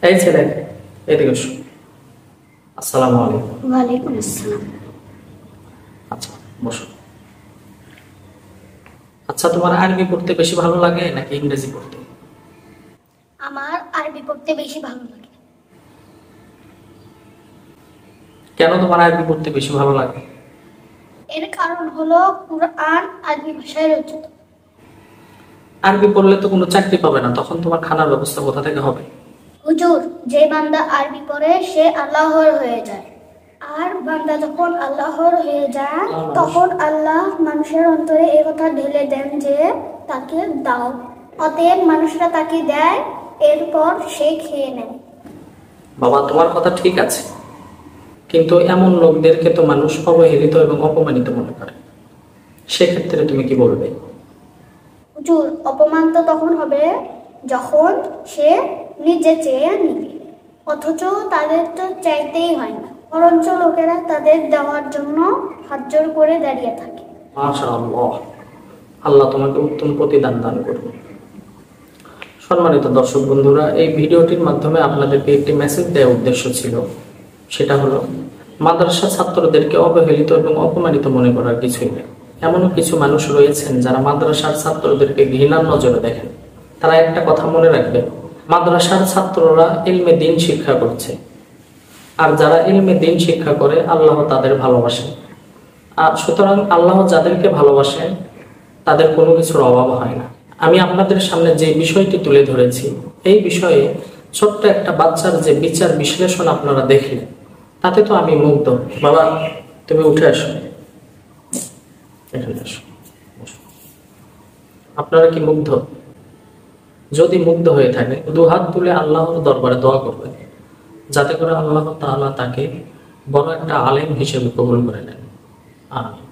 এই ছেলে, এদিকে এসো। আসসালামু আলাইকুম। ওয়ালাইকুম আসসালাম। আচ্ছা, বসো। আচ্ছা, তোমার আরবি পড়তে বেশি ভালো লাগে নাকি ইংরেজি পড়তে? আমার আরবি পড়তে বেশি ভালো লাগে। কেন তোমার আরবি পড়তে বেশি ভালো লাগে? এর কারণ হলো কুরআন আরবি ভাষায় রচিত। আরবি পড়লে তো কোনো চাকরি পাবে না, তখন তোমার খানার ব্যবস্থা কোথা থেকে হবে? হুজুর, যে বান্দা আরবি পড়ে সে আল্লাহর হয়ে যায়। আর বান্দা যখন আল্লাহর হয়ে যায় তখন আল্লাহ মানুষের অন্তরে এই কথা ঢেলে দেন যে তাকে দাও। অতএব মানুষরা তাকে দেয়, এরপর সে খেয়ে নেয়। বাবা, তোমার কথা ঠিক আছে, কিন্তু এমন লোকদেরকে তো মানুষ অবহেলিত এবং অপমানিত মনে করে। সেক্ষেত্রে তুমি কি বলবে? হুজুর, অপমান তো তখন হবে যখন সে নিজে চেয়ে নিবে, অথচ তাদের তো চাইতেই হয় না, বরঞ্চ লোকেরা তাদের দেওয়ার জন্য হাত জোর করে দাঁড়িয়ে থাকে। মাশাআল্লাহ, আল্লাহ তোমাকে উত্তম প্রতিদান দান করুন। সম্মানিত দর্শক বন্ধুরা, এই ভিডিওটির মাধ্যমে আপনাদেরকে একটি মেসেজ দেওয়ার উদ্দেশ্য ছিল। সেটা হলো, মাদ্রাসা ছাত্রদেরকে অবহেলিত এবং অপমানিত মনে করার কিছুই নেই। এমনও কিছু মানুষ রয়েছেন যারা মাদ্রাসার ছাত্রদেরকে ঘৃণার নজরে দেখেন। তারা একটা কথা মনে রাখবে, মাদ্রাসার ছাত্ররা ইলমে দ্বীন শিক্ষা করছে, আর যারা ইলমে দ্বীন শিক্ষা করে আল্লাহ তাদের ভালোবাসেন। আর সুতরাং আল্লাহ যাদেরকে ভালোবাসেন তাদের কোনো কিছুর অভাব হয় না। আমি আপনাদের সামনে যে বিষয়টি তুলে ধরেছি, এই বিষয়ে ছোট্ট একটা বাচ্চার যে বিচার বিশ্লেষণ আপনারা দেখলেন, তাতে তো আমি মুগ্ধ। বাবা, তুমি উঠে আসো, এখানে আসো, বসো। আপনারা কি মুগ্ধ? যদি মুগ্ধ হয়ে থাকে দুহাত তুলে আল্লাহর দরবারে দোয়া করবেন, যাতে করে আল্লাহ তাআলা তাকে বড় একটা আলেম হিসেবে কবুল করে নেন। আমিন।